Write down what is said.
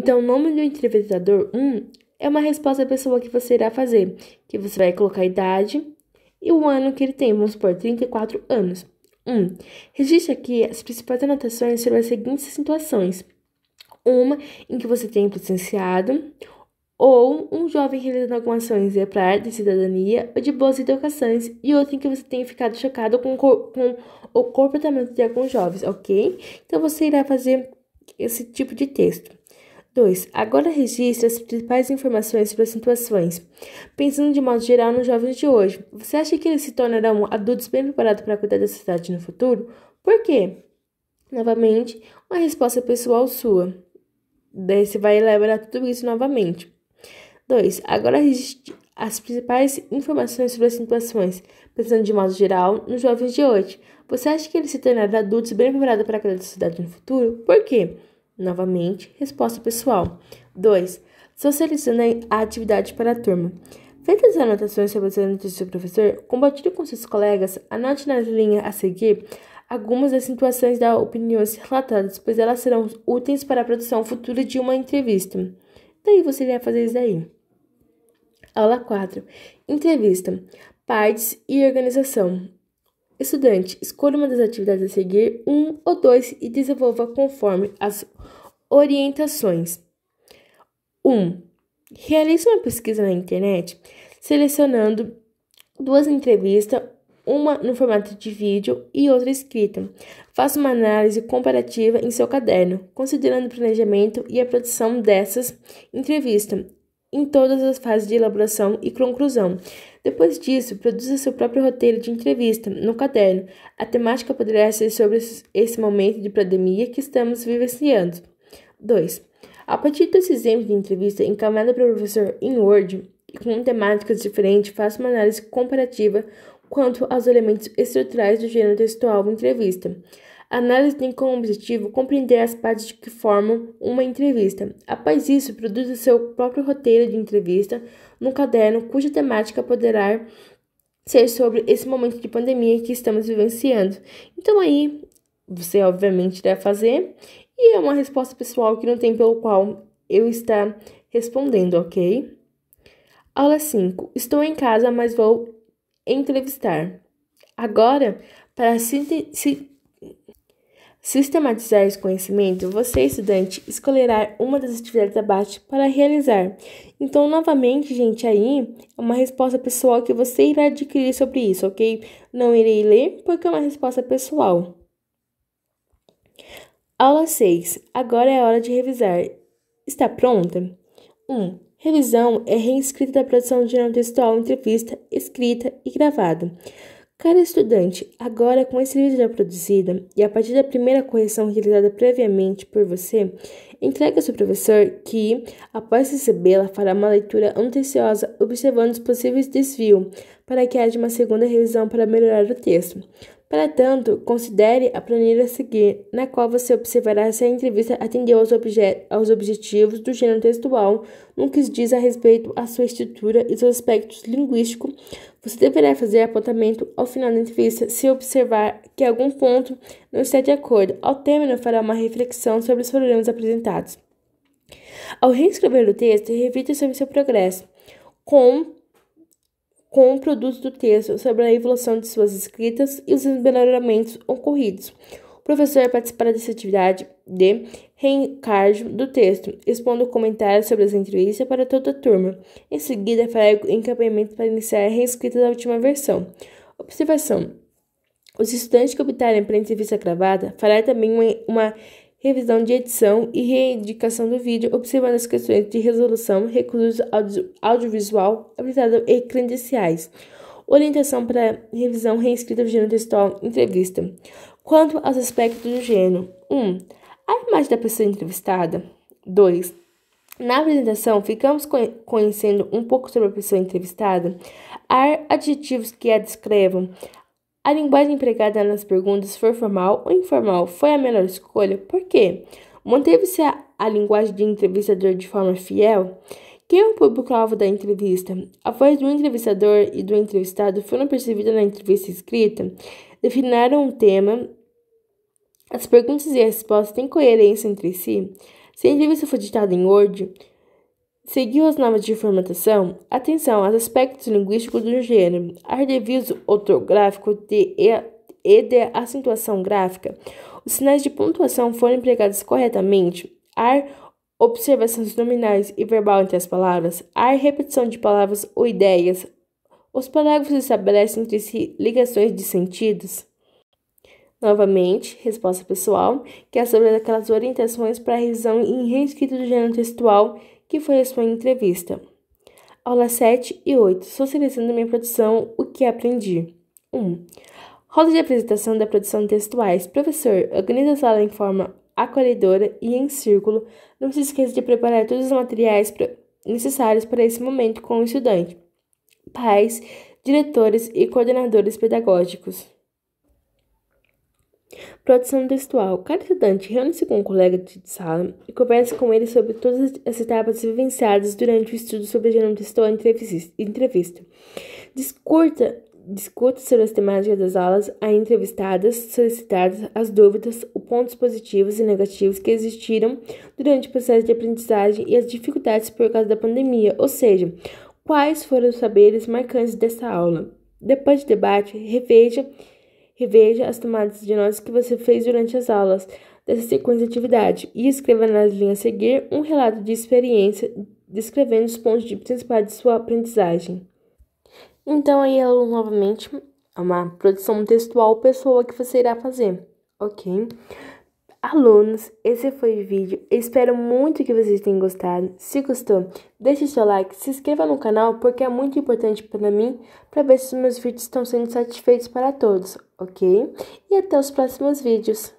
Então, o nome do entrevistador 1 é uma resposta da pessoa que você irá fazer, que você vai colocar a idade e o ano que ele tem, vamos supor, 34 anos. 1. Registre aqui as principais anotações sobre as seguintes situações. Uma em que você tenha presenciado, ou um jovem realizando alguma ação exemplar de cidadania ou de boas educações, e outra em que você tenha ficado chocado com o comportamento de alguns jovens, ok? Então, você irá fazer esse tipo de texto. 2. Agora registre as principais informações sobre as situações. Pensando de modo geral nos jovens de hoje, você acha que eles se tornarão adultos bem preparados para cuidar da sociedade no futuro? Por quê? Novamente, uma resposta pessoal sua. Daí você vai elaborar tudo isso novamente. 2. Agora registre as principais informações sobre as situações, pensando de modo geral nos jovens de hoje. Você acha que eles se tornarão adultos bem preparados para cuidar da sociedade no futuro? Por quê? Novamente, resposta pessoal. 2. Socializando a atividade para a turma. Feitas as anotações sobre as notícias do seu professor, compartilhe com seus colegas, anote nas linhas a seguir algumas das situações das opiniões relatadas, pois elas serão úteis para a produção futura de uma entrevista. Daí você vai fazer isso aí. Aula 4. Entrevista. Partes e organização. Estudante, escolha uma das atividades a seguir, 1 ou 2, e desenvolva conforme as orientações. 1. Realize uma pesquisa na internet, selecionando 2 entrevistas, uma no formato de vídeo e outra escrita. Faça uma análise comparativa em seu caderno, considerando o planejamento e a produção dessas entrevistas em todas as fases de elaboração e conclusão. Depois disso, produza seu próprio roteiro de entrevista no caderno. A temática poderá ser sobre esse momento de pandemia que estamos vivenciando. 2. A partir desse exemplo de entrevista encaminhada para o professor em Word, com temáticas diferentes, faça uma análise comparativa quanto aos elementos estruturais do gênero textual entrevista. A análise tem como objetivo compreender as partes que formam uma entrevista. Após isso, produza seu próprio roteiro de entrevista no caderno, cuja temática poderá ser sobre esse momento de pandemia que estamos vivenciando. Então aí, você obviamente deve fazer, e é uma resposta pessoal que não tem pelo qual eu estar respondendo, ok? Aula 5. Estou em casa, mas vou entrevistar. Agora, para sistematizar esse conhecimento, você, estudante, escolherá uma das atividades abaixo para realizar. Então, novamente, gente, aí é uma resposta pessoal que você irá adquirir sobre isso, ok? Não irei ler porque é uma resposta pessoal. Aula 6. Agora é hora de revisar. Está pronta? 1. Revisão é reescrita da produção de jornal textual, entrevista, escrita e gravada. Cara estudante, agora com esse vídeo já produzido e a partir da primeira correção realizada previamente por você, entregue ao seu professor que, após recebê-la, fará uma leitura atenciosa observando os possíveis desvios para que haja uma segunda revisão para melhorar o texto. Para tanto, considere a planilha a seguir, na qual você observará se a entrevista atendeu aos objetivos do gênero textual no que diz a respeito à sua estrutura e seus aspectos linguísticos. Você deverá fazer apontamento ao final da entrevista se observar que algum ponto não está de acordo. Ao término, fará uma reflexão sobre os problemas apresentados. Ao reescrever o texto, reflita sobre seu progresso com o produto do texto, sobre a evolução de suas escritas e os melhoramentos ocorridos. O professor participará dessa atividade de reencargo do texto, expondo comentários sobre as entrevistas para toda a turma. Em seguida, fará encaminhamento para iniciar a reescrita da última versão. Observação: os estudantes que optarem pela entrevista gravada fará também uma revisão de edição e reedição do vídeo, observando as questões de resolução, recursos audiovisual, habilitados e credenciais. Orientação para revisão reescrita do gênero textual, entrevista. Quanto aos aspectos do gênero: 1. A imagem da pessoa entrevistada. 2. Na apresentação, ficamos conhecendo um pouco sobre a pessoa entrevistada. Há adjetivos que a descrevam. A linguagem empregada nas perguntas foi formal ou informal? Foi a melhor escolha? Por quê? Manteve-se a linguagem de entrevistador de forma fiel? Quem é o público-alvo da entrevista? A voz do entrevistador e do entrevistado foram percebidas na entrevista escrita? Definiram um tema? As perguntas e as respostas têm coerência entre si? Se a entrevista for ditada em Word, seguiu as normas de formatação? Atenção aos aspectos linguísticos do gênero, ar de aviso ortográfico e de acentuação gráfica. Os sinais de pontuação foram empregados corretamente. Ar observações nominais e verbal entre as palavras. Ar repetição de palavras ou ideias. Os parágrafos estabelecem entre si ligações de sentidos. Novamente, resposta pessoal, que é sobre aquelas orientações para a revisão e reescrita do gênero textual que foi a sua entrevista. Aula 7 e 8. Socializando minha produção, o que aprendi. 1. Roda de apresentação da produção de textuais. Professor, organize a sala em forma acolhedora e em círculo. Não se esqueça de preparar todos os materiais necessários para esse momento com o estudante. Pais, diretores e coordenadores pedagógicos. Produção textual. Cada estudante reúne-se com um colega de sala e conversa com ele sobre todas as etapas vivenciadas durante o estudo sobre o gênero textual em entrevista. Discuta sobre as temáticas das aulas a entrevistadas, solicitadas as dúvidas, os pontos positivos e negativos que existiram durante o processo de aprendizagem e as dificuldades por causa da pandemia, ou seja, quais foram os saberes marcantes dessa aula. Depois do debate, reveja as tomadas de notas que você fez durante as aulas dessa sequência de atividade e escreva nas linhas a seguir um relato de experiência descrevendo os pontos principais de sua aprendizagem. Então, aí, aluno, novamente, é uma produção textual pessoa que você irá fazer, ok? Alunos, esse foi o vídeo. Eu espero muito que vocês tenham gostado. Se gostou, deixe seu like, se inscreva no canal, porque é muito importante para mim, para ver se os meus vídeos estão sendo satisfeitos para todos, ok? E até os próximos vídeos.